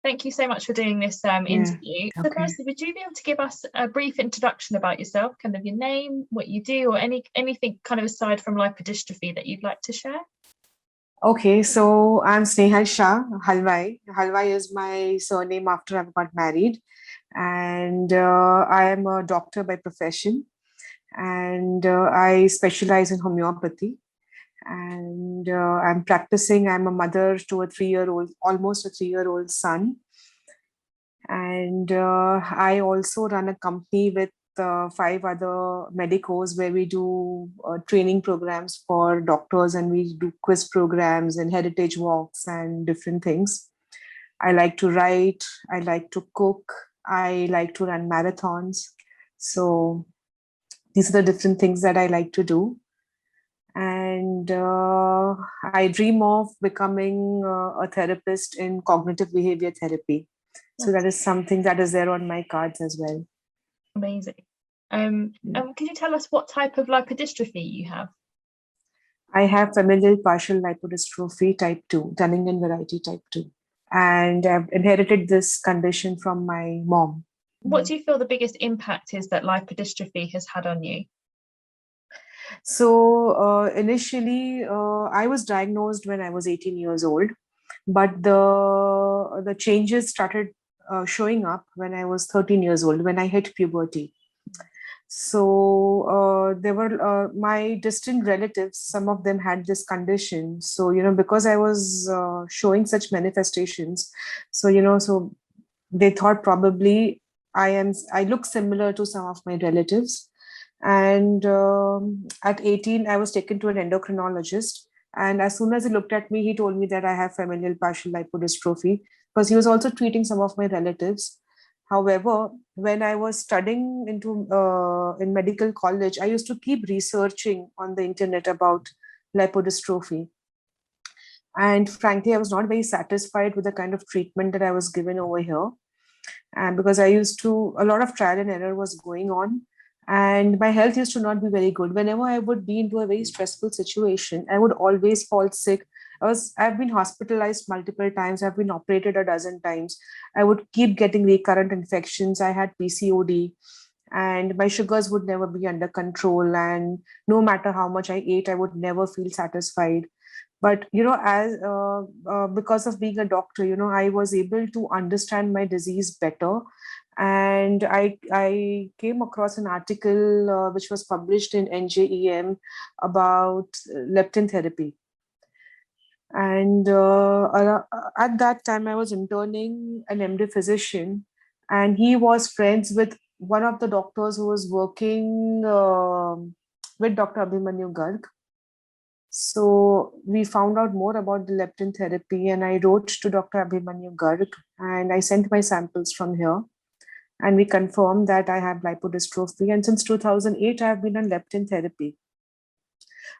Thank you so much for doing this interview. So firstly, would you be able to give us a brief introduction about yourself, kind of your name, what you do, or anything kind of aside from lipodystrophy that you'd like to share? Okay, so I'm Snehal Shah, Halwai. Halwai is my surname after I've got married. And I am a doctor by profession. And I specialize in homeopathy. And I'm practicing. I'm a mother to a 3-year-old, almost a 3-year-old son. And I also run a company with 5 other medicos where we do training programs for doctors, and we do quiz programs and heritage walks and different things. I like to write, I like to cook, I like to run marathons. So these are the different things that I like to do. And I dream of becoming a therapist in cognitive behavior therapy. So that is something that is there on my cards as well. Amazing. And can you tell us what type of lipodystrophy you have? I have familial partial lipodystrophy type 2, Dunning variety type 2. And I've inherited this condition from my mom. What do you feel the biggest impact is that lipodystrophy has had on you? So initially, I was diagnosed when I was 18 years old, but the changes started showing up when I was 13 years old, when I hit puberty. So there were my distant relatives, some of them had this condition. So, because I was showing such manifestations, so they thought probably I look similar to some of my relatives. And at 18, I was taken to an endocrinologist. And as soon as he looked at me, he told me that I have familial partial lipodystrophy, because he was also treating some of my relatives. However, when I was studying in medical college, I used to keep researching on the internet about lipodystrophy. And frankly, I was not very satisfied with the kind of treatment that I was given over here. And because a lot of trial and error was going on, and my health used to not be very good. Whenever I would be into a very stressful situation, I would always fall sick. I've been hospitalized multiple times. I've been operated a dozen times. I would keep getting recurrent infections. I had PCOD, and my sugars would never be under control. And no matter how much I ate, I would never feel satisfied. But as because of being a doctor, I was able to understand my disease better. And I came across an article which was published in NJEM about leptin therapy. And at that time, I was interning an MD physician, and he was friends with one of the doctors who was working with Dr. Abhimanyu Garg. So we found out more about the leptin therapy, and I wrote to Dr. Abhimanyu Garg, and I sent my samples from here. And we confirmed that I have lipodystrophy. And since 2008, I have been on leptin therapy.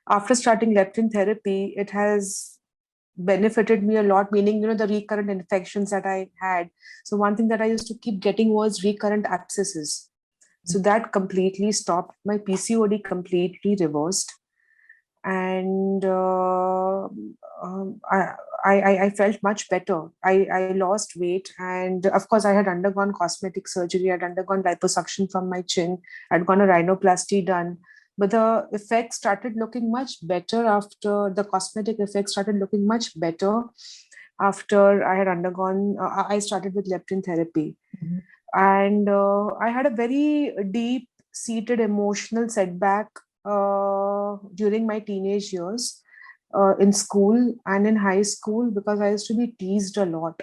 After starting leptin therapy, it has benefited me a lot, meaning, the recurrent infections that I had. So one thing that I used to keep getting was recurrent abscesses. So that completely stopped. My PCOD completely reversed. And I felt much better. I lost weight, and of course I had undergone cosmetic surgery. I'd undergone liposuction from my chin. I'd gone a rhinoplasty done, but the effects started looking much better after the cosmetic effects started looking much better after I had undergone. I started with leptin therapy, and I had a very deep-seated emotional setback during my teenage years in school and in high school, because I used to be teased a lot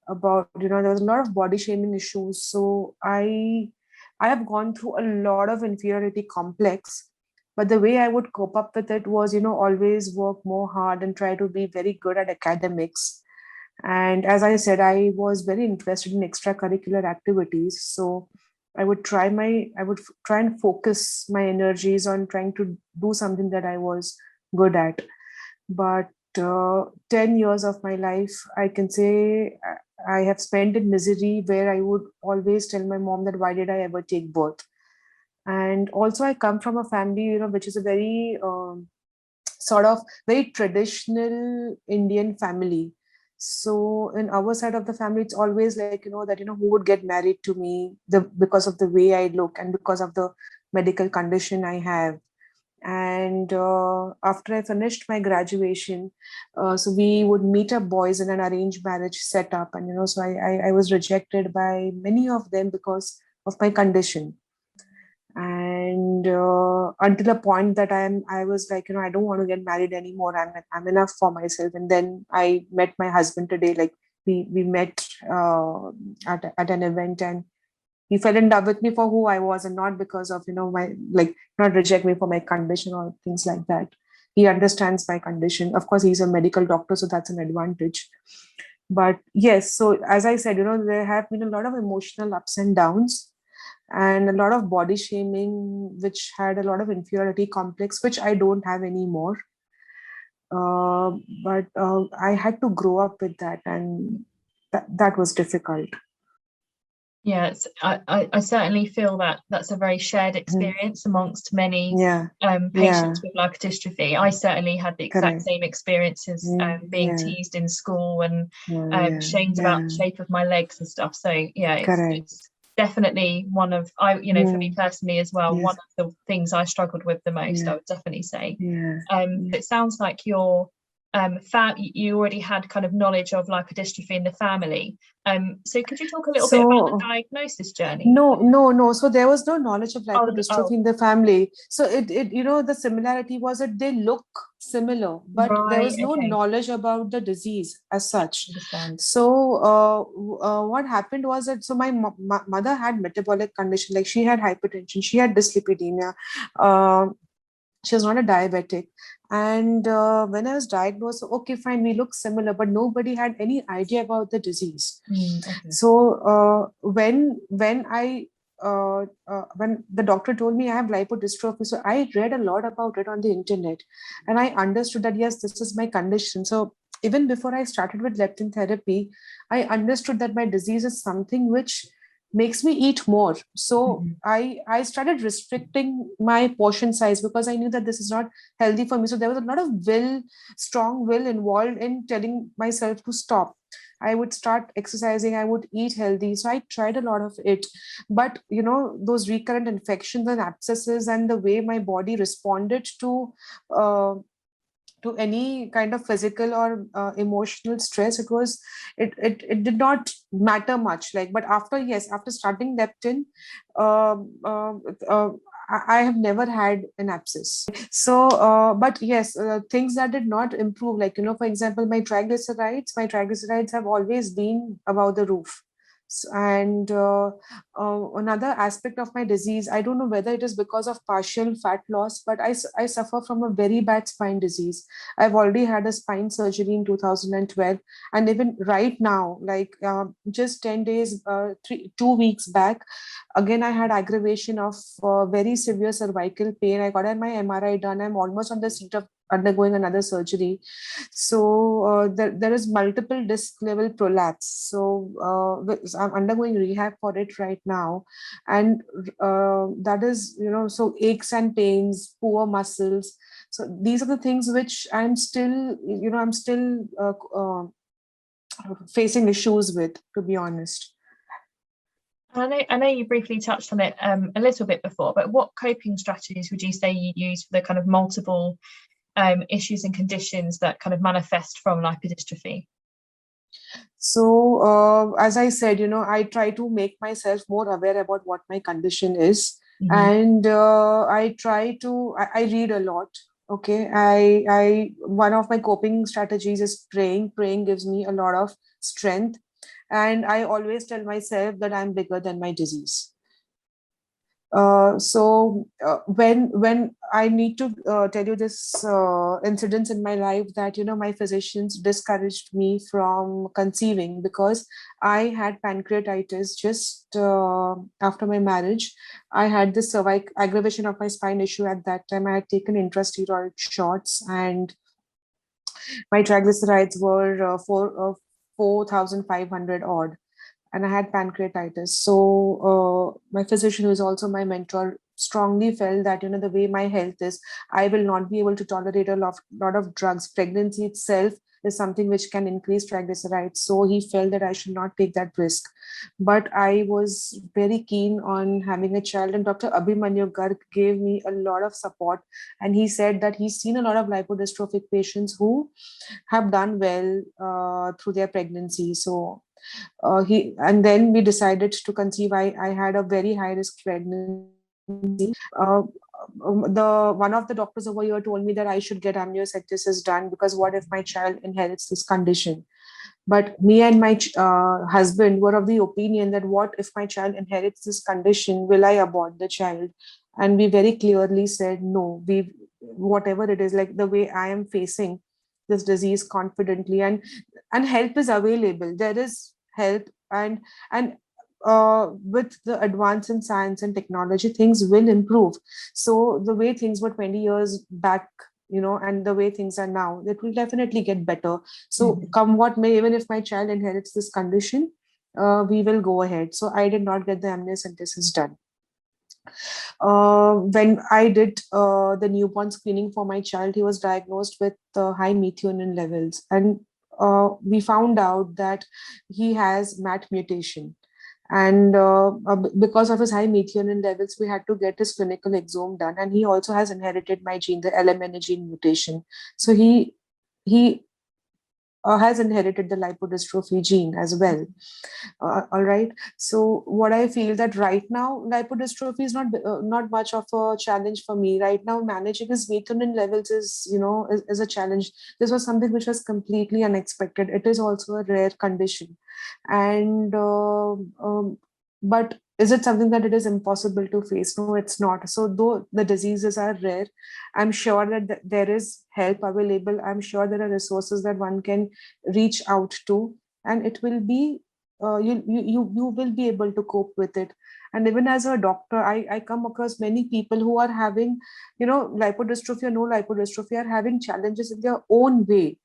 about, there was a lot of body shaming issues. So I have gone through a lot of inferiority complex, but the way I would cope up with it was, always work more hard and try to be very good at academics. And as I said, I was very interested in extracurricular activities. So I would try and focus my energies on trying to do something that I was good at. But 10 years of my life, I can say I have spent in misery, where I would always tell my mom that why did I ever take birth? And also I come from a family, which is a very sort of very traditional Indian family. So in our side of the family, it's always like, that, who would get married to me because of the way I look and because of the medical condition I have. And after I finished my graduation, so we would meet up boys in an arranged marriage setup. And, so I was rejected by many of them because of my condition. And until a point that I was like, I don't want to get married anymore. I'm enough for myself. And then I met my husband today. Like we met at an event, and he fell in love with me for who I was, and not because of my, like, not reject me for my condition or things like that. He understands my condition. Of course, he's a medical doctor, so that's an advantage. But yes, so as I said, there have been a lot of emotional ups and downs, and a lot of body shaming, which had a lot of inferiority complex, which I don't have anymore. Uh, but I had to grow up with that, and that was difficult. Yeah, I certainly feel that that's a very shared experience amongst many patients with lipodystrophy. I certainly had the exact same experiences, being teased in school and shamed about the shape of my legs and stuff. So yeah, it's definitely one of, for me personally as well, one of the things I struggled with the most, I would definitely say. It sounds like you're you already had kind of knowledge of lipodystrophy in the family. So could you talk a little bit about the diagnosis journey? No. So there was no knowledge of lipodystrophy in the family. So it the similarity was that they look similar, but there was no knowledge about the disease as such. So what happened was that, so my mother had metabolic condition, like she had hypertension, she had dyslipidemia. She was not a diabetic. And when I was diagnosed, okay, fine, we look similar, but nobody had any idea about the disease. So when the doctor told me I have lipodystrophy, so I read a lot about it on the internet, and I understood that, yes, this is my condition. So even before I started with leptin therapy, I understood that my disease is something which makes me eat more. So I started restricting my portion size because I knew that this is not healthy for me. So there was a lot of strong will involved in telling myself to stop. I would start exercising, I would eat healthy. So I tried a lot of it. But, those recurrent infections and abscesses and the way my body responded to any kind of physical or emotional stress, it did not matter much. But after starting leptin, I have never had an abscess. So but yes, things that did not improve, for example, my triglycerides have always been above the roof. And another aspect of my disease, I don't know whether it is because of partial fat loss, but I suffer from a very bad spine disease. I've already had a spine surgery in 2012. And even right now, just 10 days, 2 weeks back, again, I had aggravation of very severe cervical pain. I got my MRI done. I'm almost on the seat of undergoing another surgery. So there is multiple disc level prolapse. So I'm undergoing rehab for it right now. And that is, so aches and pains, poor muscles. So these are the things which I'm still facing issues with, to be honest. I know you briefly touched on it a little bit before, but what coping strategies would you say you use for the kind of multiple issues and conditions that kind of manifest from lipodystrophy? So as I said, I try to make myself more aware about what my condition is. And I read a lot. Okay. One of my coping strategies is praying. Praying gives me a lot of strength. And I always tell myself that I'm bigger than my disease. So when I need to tell you this incidents in my life that, my physicians discouraged me from conceiving because I had pancreatitis just after my marriage. I had this aggravation of my spine issue at that time. I had taken intrasteroid shots, and my triglycerides were 4,500 odd, and I had pancreatitis. So my physician, who is also my mentor, strongly felt that, the way my health is, I will not be able to tolerate a lot of drugs. Pregnancy itself is something which can increase triglycerides. So he felt that I should not take that risk. But I was very keen on having a child, and Dr. Abhimanyu Garg gave me a lot of support. And he said that he's seen a lot of lipodystrophic patients who have done well through their pregnancy. So and then we decided to conceive. I had a very high risk pregnancy. The one of the doctors over here told me that I should get amniocentesis done, because what if my child inherits this condition? But me and my husband were of the opinion that what if my child inherits this condition? Will I abort the child? And we very clearly said no. We, whatever it is, like the way I am facing this disease confidently, and help is available. There is help, and with the advance in science and technology, things will improve. So the way things were 20 years back, and the way things are now, it will definitely get better. So come what may, even if my child inherits this condition, we will go ahead. So I did not get the amniocentesis done. When I did the newborn screening for my child, he was diagnosed with high methionine levels, and we found out that he has MAT mutation. And because of his high methionine levels, we had to get his clinical exome done. And he also has inherited my gene, the LMNA gene mutation. So he has inherited the lipodystrophy gene as well. All right. So what I feel that right now, lipodystrophy is not much of a challenge for me right now. Managing his methionine levels is a challenge. This was something which was completely unexpected. It is also a rare condition, and but is it something that it is impossible to face? No, it's not. So though the diseases are rare, I'm sure that there is help available. I'm sure there are resources that one can reach out to, and it will be you will be able to cope with it. And even as a doctor, I come across many people who are having, lipodystrophy or no lipodystrophy, are having challenges in their own way.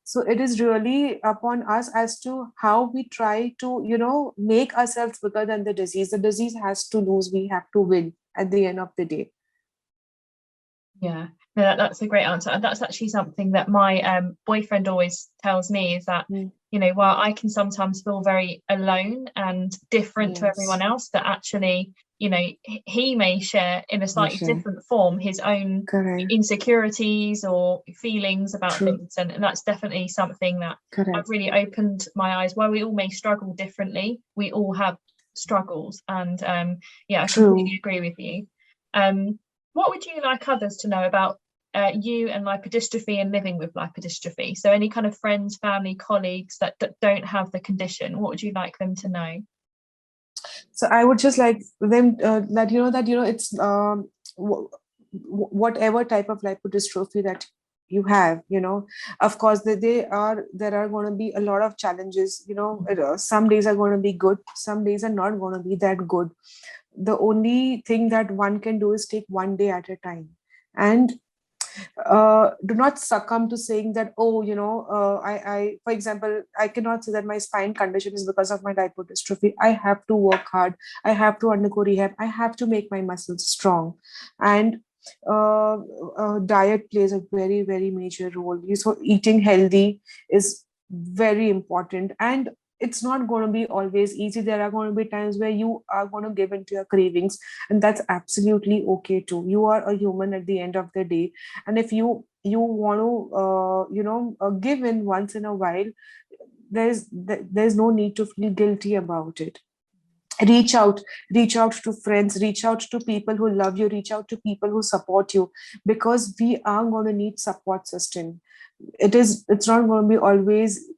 So it is really upon us as to how we try to, make ourselves bigger than the disease. The disease has to lose. We have to win at the end of the day. Yeah, no, that's a great answer. And that's actually something that my boyfriend always tells me, is that, while I can sometimes feel very alone and different to everyone else, that actually, he may share in a slightly different form his own insecurities or feelings about things. And that's definitely something that I've really opened my eyes. While we all may struggle differently, we all have struggles. And I completely agree with you. What would you like others to know about you and lipodystrophy and living with lipodystrophy? So any kind of friends, family, colleagues that don't have the condition, what would you like them to know? So I would just like them that it's whatever type of lipodystrophy that you have, of course there are going to be a lot of challenges. Some days are going to be good, some days are not going to be that good. The only thing that one can do is take one day at a time, and do not succumb to saying that, I for example, I cannot say that my spine condition is because of my lipodystrophy. I have to work hard, I have to undergo rehab, I have to make my muscles strong. And diet plays a very, very major role. So eating healthy is very important, and it's not going to be always easy. There are going to be times where you are going to give into your cravings, and that's absolutely okay too. You are a human at the end of the day, and if you want to give in once in a while, there's no need to feel guilty about it. Reach out to friends, reach out to people who love you, reach out to people who support you, because we are going to need support system. It's not going to be always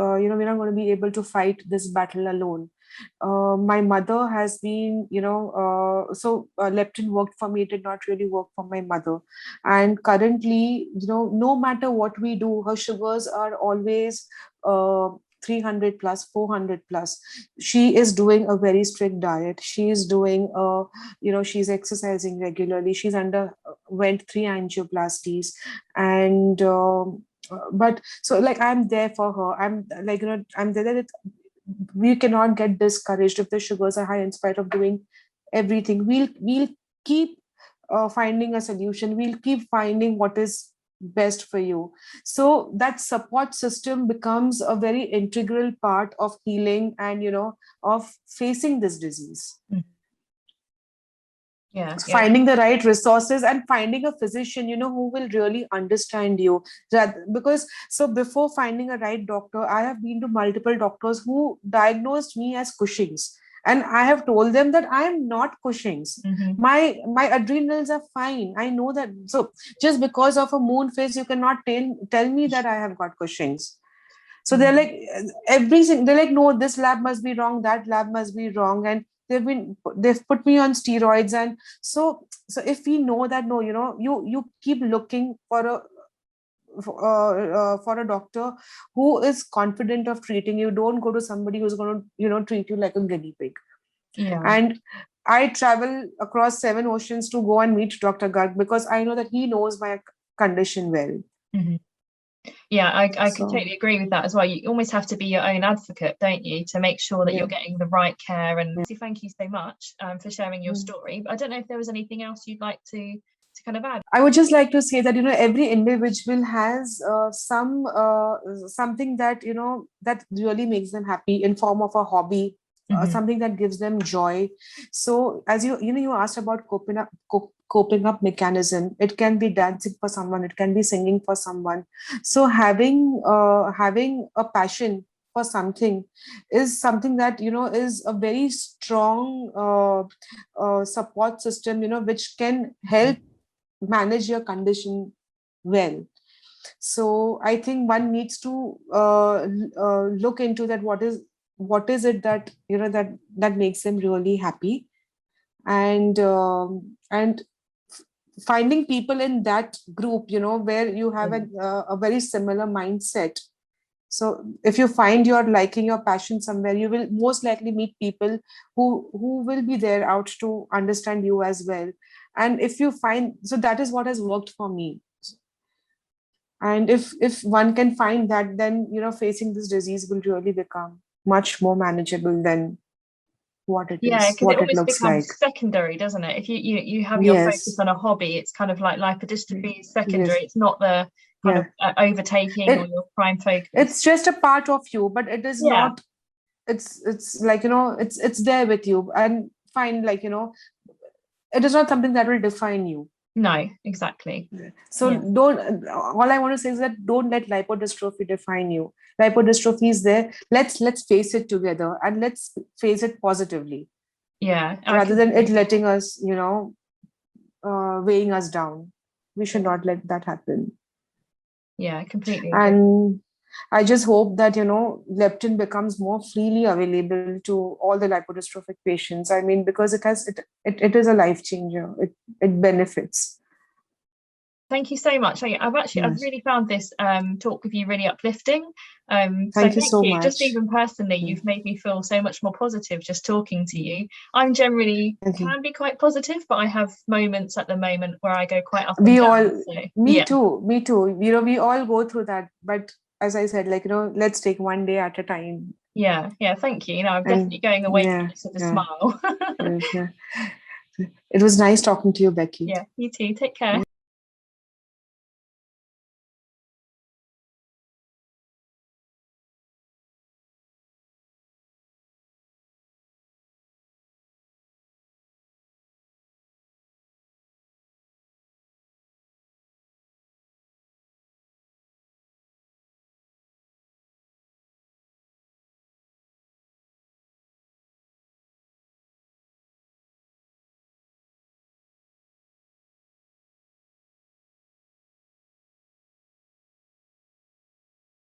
we're not going to be able to fight this battle alone. My mother has been, leptin worked for me. It did not really work for my mother. And currently, no matter what we do, her sugars are always 300 plus, 400 plus. She is doing a very strict diet. She is doing, she's exercising regularly. She's went 3 angioplasties. And but so like I'm there for her. I'm like, I'm there that we cannot get discouraged if the sugars are high in spite of doing everything. We'll keep finding a solution. We'll keep finding what is best for you. So that support system becomes a very integral part of healing and, of facing this disease. Yeah, finding the right resources and finding a physician, who will really understand you. Because so before finding a right doctor, I have been to multiple doctors who diagnosed me as Cushing's. And I have told them that I am not Cushing's. My adrenals are fine. I know that. So just because of a moon phase, you cannot tell me that I have got Cushing's. So they're like, everything, they're like, no, this lab must be wrong, that lab must be wrong. And they've put me on steroids. And so if we know that, no, you keep looking for a doctor who is confident of treating you. Don't go to somebody who's going to, treat you like a guinea pig. Yeah. And I travel across 7 oceans to go and meet Dr. Garg because I know that he knows my condition well. Yeah, I completely agree with that as well. You almost have to be your own advocate, don't you, to make sure that you're getting the right care. And thank you so much for sharing your story. But I don't know if there was anything else you'd like to kind of add. I would just like to say that, every individual has something that, that really makes them happy in form of a hobby, something that gives them joy. So as you asked about coping up mechanism, it can be dancing for someone, it can be singing for someone. So having a passion for something is something that, is a very strong support system, which can help manage your condition well. So I think one needs to look into that. What is it that that makes them really happy, and finding people in that group, where you have a very similar mindset. So if you find you're liking your passion somewhere, you will most likely meet people who will be there out to understand you as well. And if you find, so that is what has worked for me. And if one can find that, then facing this disease will really become much more manageable than what it is, because it almost becomes secondary, doesn't it? If you have your focus on a hobby, it's kind of like lipodystrophy is secondary. It's not the kind of overtaking or your prime focus. It's just a part of you, but it is not. It's like, it's there with you, and fine, like, it is not something that will define you. No, exactly. So all I want to say is that don't let lipodystrophy define you. Lipodystrophy is there. Let's face it together, and let's face it positively. Yeah. Rather than it letting us, weighing us down. We should not let that happen. Yeah, completely. And I just hope that, leptin becomes more freely available to all the lipodystrophic patients. I mean, because it is a life changer. It benefits. Thank you so much. I've really found this talk with you really uplifting. Thank you so much. Just even personally, you've made me feel so much more positive just talking to you. I'm generally can be quite positive, but I have moments at the moment where I go quite up and down. Me too. We all go through that. But as I said, like, let's take one day at a time. Yeah. Thank you. I'm definitely going away from this with a smile. It was nice talking to you, Becky. Yeah, you too. Take care.